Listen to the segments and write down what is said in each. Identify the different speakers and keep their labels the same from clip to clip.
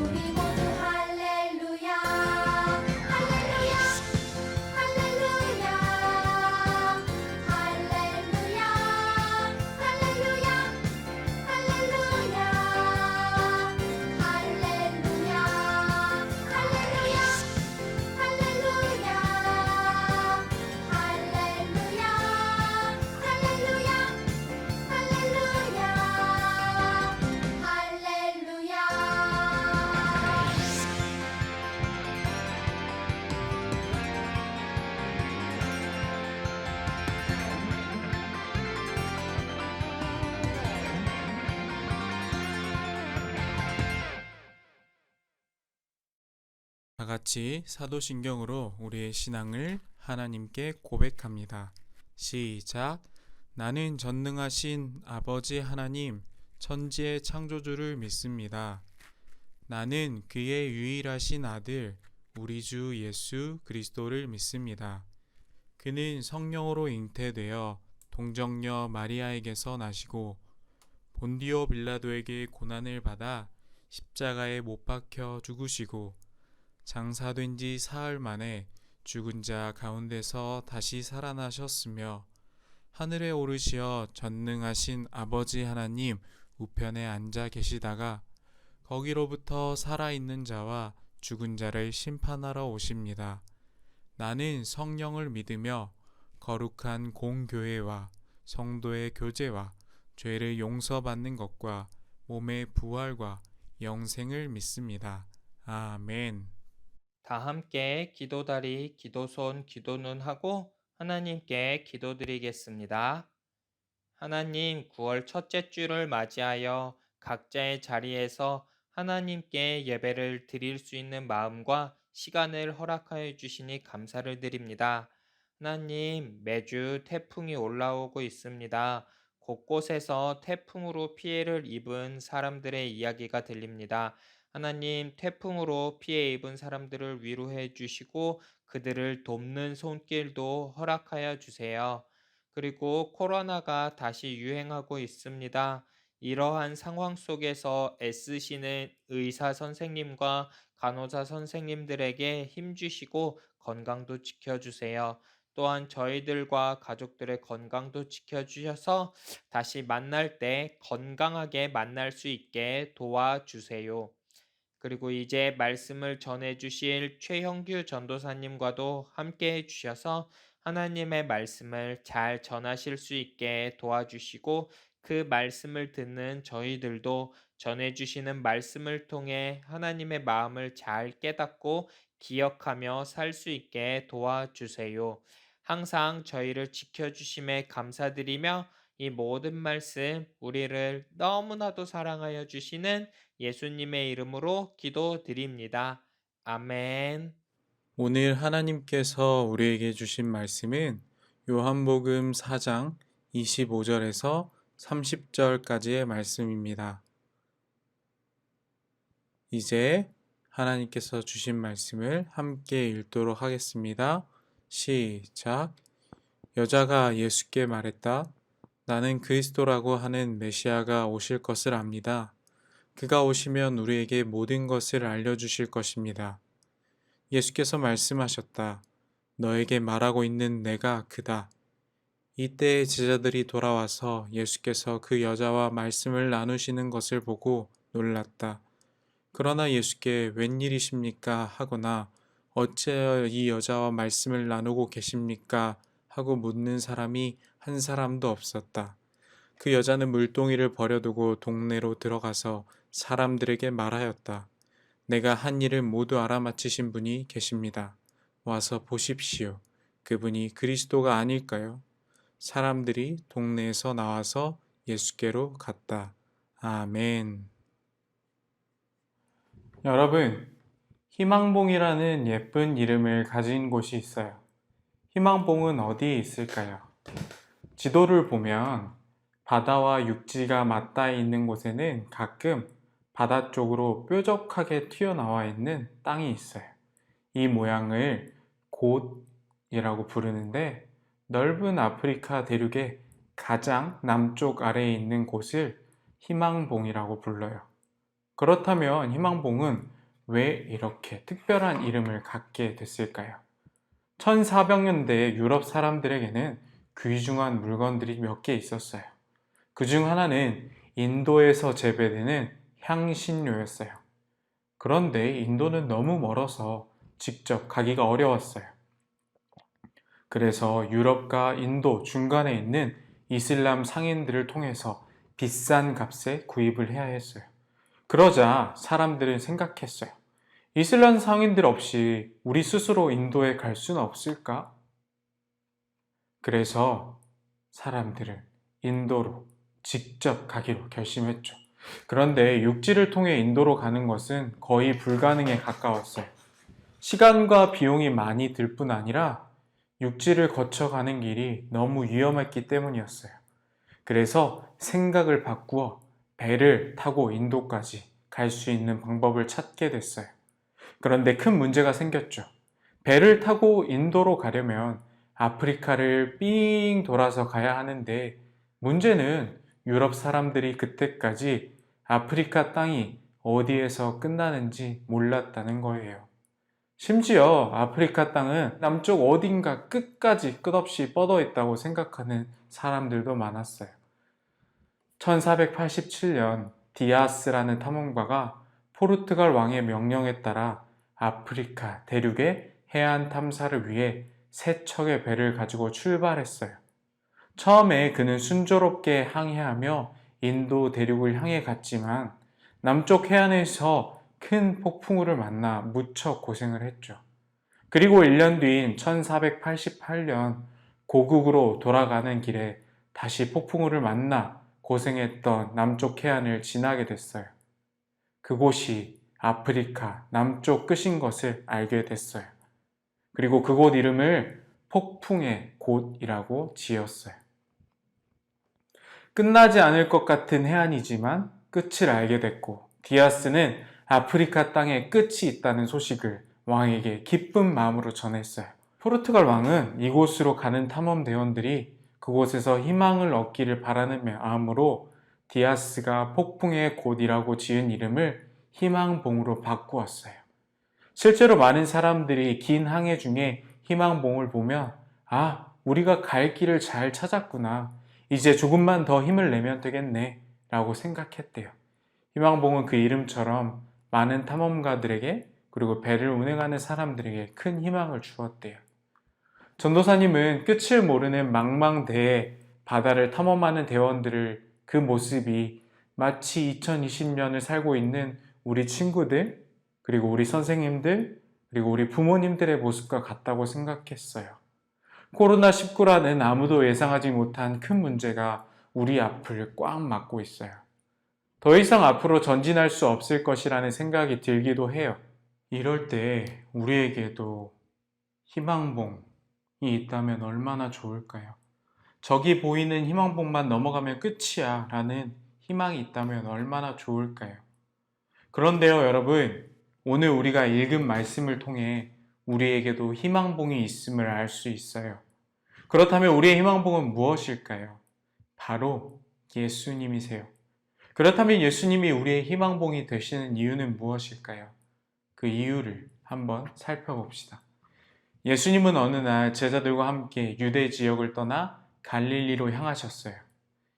Speaker 1: 우리 모두 할렐루야 할렐루야 할렐루야 할렐루야 할렐루야 할렐루야 할렐루야 할렐루야 할렐루야 할렐루야 할렐루야
Speaker 2: 다 같이 사도신경으로 우리의 신앙을 하나님께 고백합니다. 시작. 나는 전능하신 아버지 하나님, 천지의 창조주를 믿습니다. 나는 그의 유일하신 아들, 우리 주 예수 그리스도를 믿습니다. 그는 성령으로 잉태되어 동정녀 마리아에게서 나시고 본디오 빌라도에게 고난을 받아 십자가에 못 박혀 죽으시고 장사된 지 사흘 만에 죽은 자 가운데서 다시 살아나셨으며 하늘에 오르시어 전능하신 아버지 하나님 우편에 앉아 계시다가 거기로부터 살아있는 자와 죽은 자를 심판하러 오십니다. 나는 성령을 믿으며 거룩한 공교회와 성도의 교제와 죄를 용서받는 것과 몸의 부활과 영생을 믿습니다. 아멘.
Speaker 3: 다 함께 기도다리, 기도손, 기도눈 하고 하나님께 기도드리겠습니다. 하나님, 9월 첫째 주를 맞이하여 각자의 자리에서 하나님께 예배를 드릴 수 있는 마음과 시간을 허락하여 주시니 감사를 드립니다. 하나님, 매주 태풍이 올라오고 있습니다. 곳곳에서 태풍으로 피해를 입은 사람들의 이야기가 들립니다. 하나님, 태풍으로 피해 입은 사람들을 위로해 주시고 그들을 돕는 손길도 허락하여 주세요. 그리고 코로나가 다시 유행하고 있습니다. 이러한 상황 속에서 애쓰시는 의사 선생님과 간호사 선생님들에게 힘주시고 건강도 지켜주세요. 또한 저희들과 가족들의 건강도 지켜주셔서 다시 만날 때 건강하게 만날 수 있게 도와주세요. 그리고 이제 말씀을 전해주실 최형규 전도사님과도 함께 해주셔서 하나님의 말씀을 잘 전하실 수 있게 도와주시고 그 말씀을 듣는 저희들도 전해주시는 말씀을 통해 하나님의 마음을 잘 깨닫고 기억하며 살 수 있게 도와주세요. 항상 저희를 지켜주심에 감사드리며 이 모든 말씀 우리를 너무나도 사랑하여 주시는 예수님의 이름으로 기도드립니다. 아멘.
Speaker 2: 오늘 하나님께서 우리에게 주신 말씀은 요한복음 4장 25절에서 30절까지의 말씀입니다. 이제 하나님께서 주신 말씀을 함께 읽도록 하겠습니다. 시작. 여자가 예수께 말했다. 나는 그리스도라고 하는 메시아가 오실 것을 압니다. 그가 오시면 우리에게 모든 것을 알려주실 것입니다. 예수께서 말씀하셨다. 너에게 말하고 있는 내가 그다. 이때 제자들이 돌아와서 예수께서 그 여자와 말씀을 나누시는 것을 보고 놀랐다. 그러나 예수께 웬일이십니까? 하거나 어찌하여 이 여자와 말씀을 나누고 계십니까? 하고 묻는 사람이 한 사람도 없었다. 그 여자는 물동이를 버려두고 동네로 들어가서 사람들에게 말하였다. 내가 한 일을 모두 알아맞히신 분이 계십니다. 와서 보십시오. 그분이 그리스도가 아닐까요? 사람들이 동네에서 나와서 예수께로 갔다. 아멘. 여러분, 희망봉이라는 예쁜 이름을 가진 곳이 있어요. 희망봉은 어디에 있을까요? 지도를 보면 바다와 육지가 맞닿아 있는 곳에는 가끔 바다 쪽으로 뾰족하게 튀어나와 있는 땅이 있어요. 이 모양을 곶이라고 부르는데 넓은 아프리카 대륙의 가장 남쪽 아래에 있는 곳을 희망봉이라고 불러요. 그렇다면 희망봉은 왜 이렇게 특별한 이름을 갖게 됐을까요? 1400년대 유럽 사람들에게는 귀중한 물건들이 몇 개 있었어요. 그 중 하나는 인도에서 재배되는 향신료였어요. 그런데 인도는 너무 멀어서 직접 가기가 어려웠어요. 그래서 유럽과 인도 중간에 있는 이슬람 상인들을 통해서 비싼 값에 구입을 해야 했어요. 그러자 사람들은 생각했어요. 이슬람 상인들 없이 우리 스스로 인도에 갈 수는 없을까? 그래서 사람들은 인도로 직접 가기로 결심했죠. 그런데 육지를 통해 인도로 가는 것은 거의 불가능에 가까웠어요. 시간과 비용이 많이 들 뿐 아니라 육지를 거쳐가는 길이 너무 위험했기 때문이었어요. 그래서 생각을 바꾸어 배를 타고 인도까지 갈 수 있는 방법을 찾게 됐어요. 그런데 큰 문제가 생겼죠. 배를 타고 인도로 가려면 아프리카를 삥 돌아서 가야 하는데 문제는 유럽 사람들이 그때까지 아프리카 땅이 어디에서 끝나는지 몰랐다는 거예요. 심지어 아프리카 땅은 남쪽 어딘가 끝까지 끝없이 뻗어 있다고 생각하는 사람들도 많았어요. 1487년 디아스라는 탐험가가 포르투갈 왕의 명령에 따라 아프리카 대륙의 해안 탐사를 위해 세 척의 배를 가지고 출발했어요. 처음에 그는 순조롭게 항해하며 인도 대륙을 향해 갔지만 남쪽 해안에서 큰 폭풍우를 만나 무척 고생을 했죠. 그리고 1년 뒤인 1488년 고국으로 돌아가는 길에 다시 폭풍우를 만나 고생했던 남쪽 해안을 지나게 됐어요. 그곳이 아프리카 남쪽 끝인 것을 알게 됐어요. 그리고 그곳 이름을 폭풍의 곳이라고 지었어요. 끝나지 않을 것 같은 해안이지만 끝을 알게 됐고 디아스는 아프리카 땅에 끝이 있다는 소식을 왕에게 기쁜 마음으로 전했어요. 포르투갈 왕은 이곳으로 가는 탐험대원들이 그곳에서 희망을 얻기를 바라는 마음으로 디아스가 폭풍의 곳이라고 지은 이름을 희망봉으로 바꾸었어요. 실제로 많은 사람들이 긴 항해 중에 희망봉을 보면 우리가 갈 길을 잘 찾았구나. 이제 조금만 더 힘을 내면 되겠네 라고 생각했대요. 희망봉은 그 이름처럼 많은 탐험가들에게 그리고 배를 운행하는 사람들에게 큰 희망을 주었대요. 전도사님은 끝을 모르는 망망대해 바다를 탐험하는 대원들을 그 모습이 마치 2020년을 살고 있는 우리 친구들, 그리고 우리 선생님들, 그리고 우리 부모님들의 모습과 같다고 생각했어요. 코로나19라는 아무도 예상하지 못한 큰 문제가 우리 앞을 꽉 막고 있어요. 더 이상 앞으로 전진할 수 없을 것이라는 생각이 들기도 해요. 이럴 때 우리에게도 희망봉이 있다면 얼마나 좋을까요? 저기 보이는 희망봉만 넘어가면 끝이야 라는 희망이 있다면 얼마나 좋을까요? 그런데요, 여러분, 오늘 우리가 읽은 말씀을 통해 우리에게도 희망봉이 있음을 알 수 있어요. 그렇다면 우리의 희망봉은 무엇일까요? 바로 예수님이세요. 그렇다면 예수님이 우리의 희망봉이 되시는 이유는 무엇일까요? 그 이유를 한번 살펴봅시다. 예수님은 어느 날 제자들과 함께 유대 지역을 떠나 갈릴리로 향하셨어요.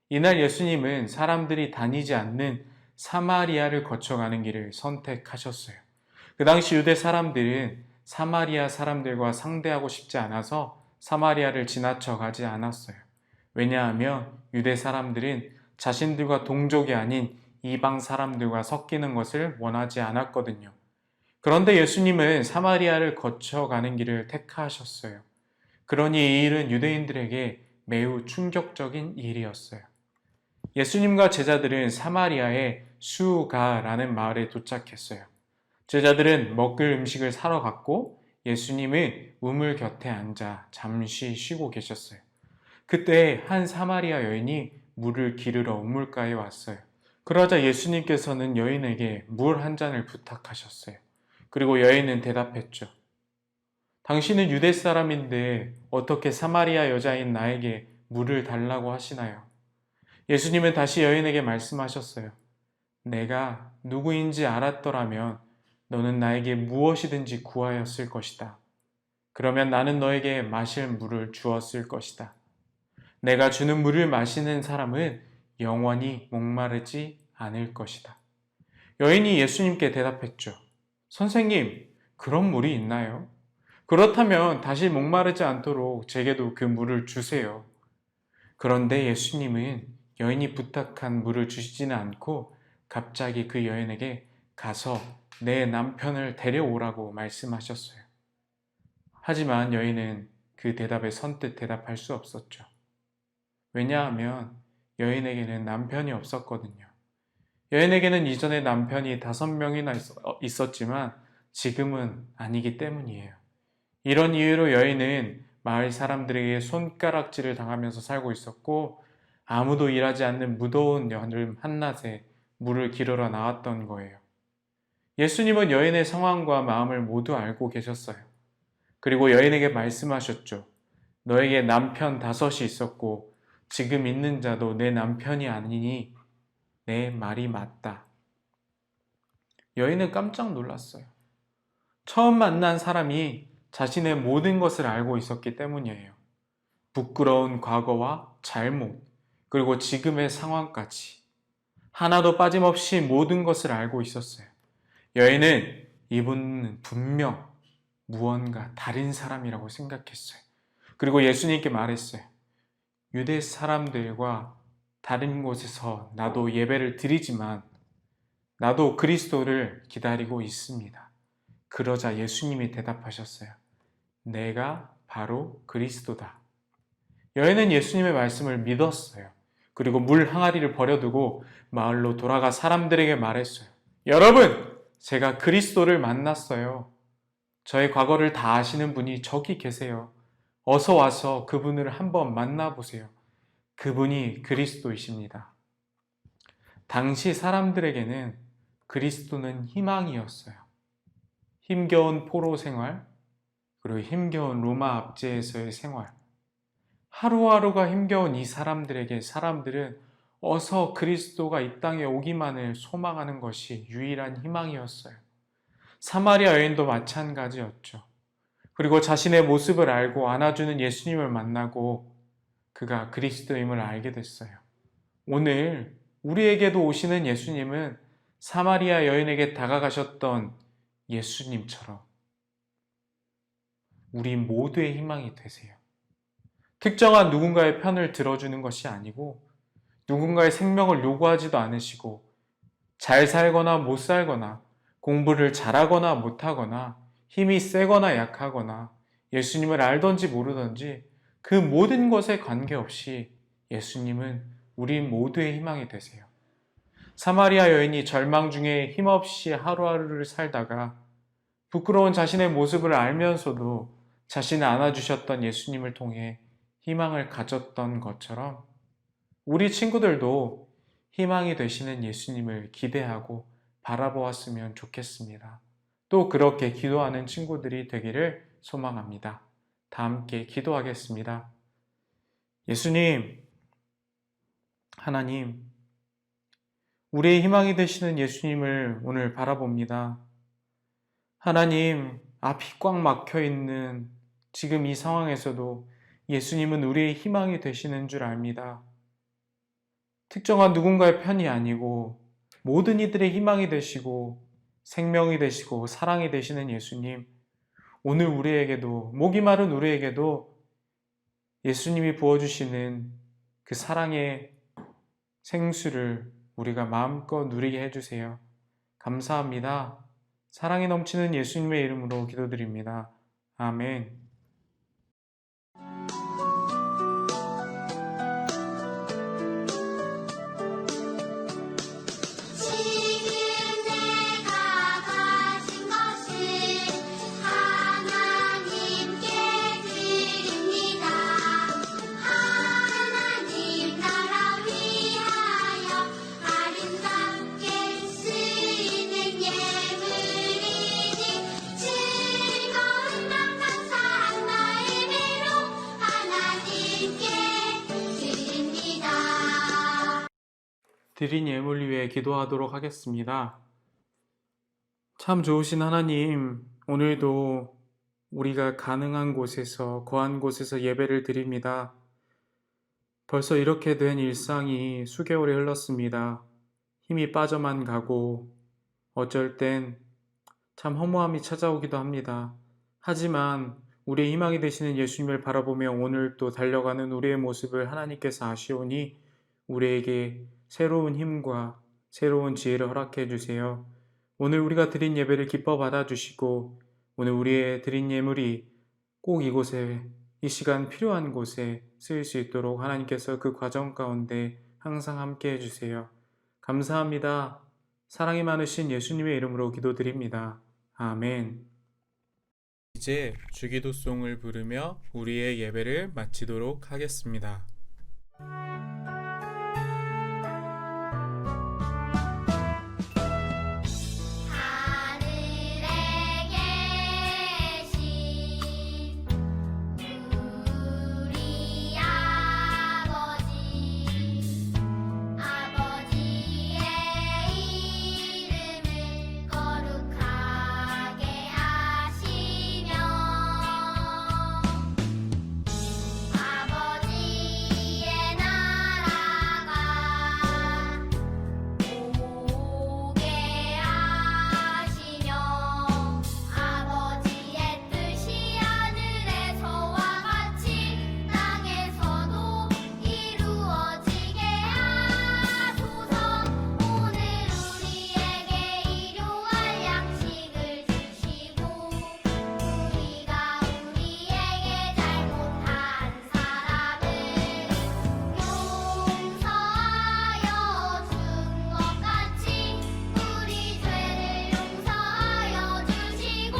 Speaker 2: 이날 예수님은 사람들이 다니지 않는 사마리아를 거쳐가는 길을 선택하셨어요. 그 당시 유대 사람들은 사마리아 사람들과 상대하고 싶지 않아서 사마리아를 지나쳐 가지 않았어요. 왜냐하면 유대 사람들은 자신들과 동족이 아닌 이방 사람들과 섞이는 것을 원하지 않았거든요. 그런데 예수님은 사마리아를 거쳐가는 길을 택하셨어요. 그러니 이 일은 유대인들에게 매우 충격적인 일이었어요. 예수님과 제자들은 사마리아의 수가라는 마을에 도착했어요. 제자들은 먹을 음식을 사러 갔고 예수님은 우물 곁에 앉아 잠시 쉬고 계셨어요. 그때 한 사마리아 여인이 물을 기르러 우물가에 왔어요. 그러자 예수님께서는 여인에게 물 한 잔을 부탁하셨어요. 그리고 여인은 대답했죠. 당신은 유대 사람인데 어떻게 사마리아 여자인 나에게 물을 달라고 하시나요? 예수님은 다시 여인에게 말씀하셨어요. 내가 누구인지 알았더라면 너는 나에게 무엇이든지 구하였을 것이다. 그러면 나는 너에게 마실 물을 주었을 것이다. 내가 주는 물을 마시는 사람은 영원히 목마르지 않을 것이다. 여인이 예수님께 대답했죠. 선생님, 그런 물이 있나요? 그렇다면 다시 목마르지 않도록 제게도 그 물을 주세요. 그런데 예수님은 여인이 부탁한 물을 주시지는 않고 갑자기 그 여인에게 가서 내 남편을 데려오라고 말씀하셨어요. 하지만 여인은 그 대답에 선뜻 대답할 수 없었죠. 왜냐하면 여인에게는 남편이 없었거든요. 여인에게는 이전에 남편이 5명이나 있었지만 지금은 아니기 때문이에요. 이런 이유로 여인은 마을 사람들에게 손가락질을 당하면서 살고 있었고 아무도 일하지 않는 무더운 여름 한낮에 물을 기르러 나왔던 거예요. 예수님은 여인의 상황과 마음을 모두 알고 계셨어요. 그리고 여인에게 말씀하셨죠. 너에게 남편 5이 있었고 지금 있는 자도 내 남편이 아니니 내 말이 맞다. 여인은 깜짝 놀랐어요. 처음 만난 사람이 자신의 모든 것을 알고 있었기 때문이에요. 부끄러운 과거와 잘못, 그리고 지금의 상황까지. 하나도 빠짐없이 모든 것을 알고 있었어요. 여인은 이분은 분명 무언가 다른 사람이라고 생각했어요. 그리고 예수님께 말했어요. 유대 사람들과 다른 곳에서 나도 예배를 드리지만 나도 그리스도를 기다리고 있습니다. 그러자 예수님이 대답하셨어요. 내가 바로 그리스도다. 여인은 예수님의 말씀을 믿었어요. 그리고 물 항아리를 버려두고 마을로 돌아가 사람들에게 말했어요. 여러분, 제가 그리스도를 만났어요. 저의 과거를 다 아시는 분이 저기 계세요. 어서 와서 그분을 한번 만나보세요. 그분이 그리스도이십니다. 당시 사람들에게는 그리스도는 희망이었어요. 힘겨운 포로 생활, 그리고 힘겨운 로마 압제에서의 생활. 하루하루가 힘겨운 이 사람들에게 사람들은 어서 그리스도가 이 땅에 오기만을 소망하는 것이 유일한 희망이었어요. 사마리아 여인도 마찬가지였죠. 그리고 자신의 모습을 알고 안아주는 예수님을 만나고 그가 그리스도임을 알게 됐어요. 오늘 우리에게도 오시는 예수님은 사마리아 여인에게 다가가셨던 예수님처럼 우리 모두의 희망이 되세요. 특정한 누군가의 편을 들어주는 것이 아니고 누군가의 생명을 요구하지도 않으시고 잘 살거나 못 살거나 공부를 잘하거나 못하거나 힘이 세거나 약하거나 예수님을 알던지 모르던지 그 모든 것에 관계없이 예수님은 우리 모두의 희망이 되세요. 사마리아 여인이 절망 중에 힘없이 하루하루를 살다가 부끄러운 자신의 모습을 알면서도 자신을 안아주셨던 예수님을 통해 희망을 가졌던 것처럼 우리 친구들도 희망이 되시는 예수님을 기대하고 바라보았으면 좋겠습니다. 또 그렇게 기도하는 친구들이 되기를 소망합니다. 다 함께 기도하겠습니다. 예수님, 하나님, 우리의 희망이 되시는 예수님을 오늘 바라봅니다. 하나님, 앞이 꽉 막혀 있는 지금 이 상황에서도 예수님은 우리의 희망이 되시는 줄 압니다. 특정한 누군가의 편이 아니고 모든 이들의 희망이 되시고 생명이 되시고 사랑이 되시는 예수님, 오늘 우리에게도, 목이 마른 우리에게도 예수님이 부어주시는 그 사랑의 생수를 우리가 마음껏 누리게 해주세요. 감사합니다. 사랑이 넘치는 예수님의 이름으로 기도드립니다. 아멘.
Speaker 1: 지금 내가 가진 것을 하나님께 드립니다. 하나님 나라 위하여 아름답게 쓰이는 예물이니 즐거운 맘 감사한 마음으로 하나님께 드립니다.
Speaker 2: 드린 예물 위해 기도하도록 하겠습니다. 참 좋으신 하나님, 오늘도 우리가 가능한 곳에서, 거한 곳에서 예배를 드립니다. 벌써 이렇게 된 일상이 수개월이 흘렀습니다. 힘이 빠져만 가고, 어쩔 땐 참 허무함이 찾아오기도 합니다. 하지만 우리의 희망이 되시는 예수님을 바라보며 오늘 또 달려가는 우리의 모습을 하나님께서 아시오니 우리에게 새로운 힘과 새로운 지혜를 허락해 주세요. 오늘 우리가 드린 예배를 기뻐 받아주시고 오늘 우리의 드린 예물이 꼭 이곳에 이 시간 필요한 곳에 쓰일 수 있도록 하나님께서 그 과정 가운데 항상 함께 해주세요. 감사합니다. 사랑이 많으신 예수님의 이름으로 기도드립니다. 아멘. 이제 주기도송을 부르며 우리의 예배를 마치도록 하겠습니다.
Speaker 1: 하늘에 계신 우리 아버지의 이름을 거룩하게 하시며 아버지의 나라가 오게 하시며 아버지의 뜻이 하늘에서와 같이 땅에서도 이루어지게 하소서. 오늘 우리에게 일용할 양식을 주시고 우리가 우리에게 잘못한 사람을 용서하여 준 것 같이 우리 죄를 용서하여 주시고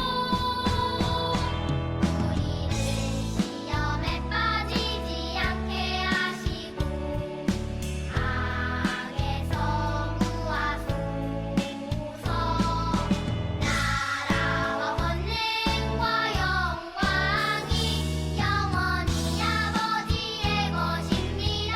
Speaker 1: 우리를 시험에 빠지지 않게 하시고 악에서 구하소서. 나라와 권능과 영광이 영원히 아버지의 것입니다.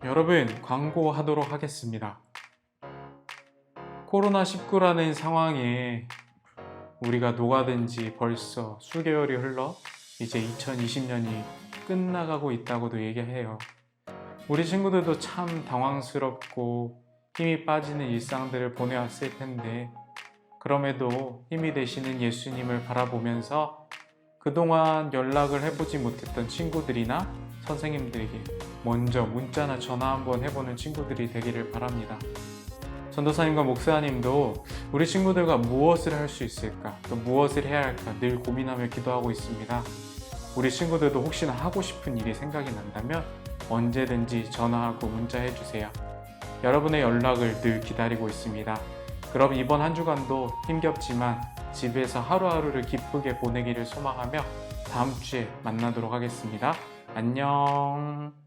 Speaker 2: 여러분, 광고하도록 하겠습니다. 코로나19라는 상황에 우리가 녹아든 지 벌써 수개월이 흘러 이제 2020년이 끝나가고 있다고도 얘기해요. 우리 친구들도 참 당황스럽고 힘이 빠지는 일상들을 보내왔을 텐데 그럼에도 힘이 되시는 예수님을 바라보면서 그동안 연락을 해보지 못했던 친구들이나 선생님들에게 먼저 문자나 전화 한번 해보는 친구들이 되기를 바랍니다. 전도사님과 목사님도 우리 친구들과 무엇을 할 수 있을까, 또 무엇을 해야 할까 늘 고민하며 기도하고 있습니다. 우리 친구들도 혹시나 하고 싶은 일이 생각이 난다면 언제든지 전화하고 문자해 주세요. 여러분의 연락을 늘 기다리고 있습니다. 그럼 이번 한 주간도 힘겹지만 집에서 하루하루를 기쁘게 보내기를 소망하며 다음 주에 만나도록 하겠습니다. 안녕.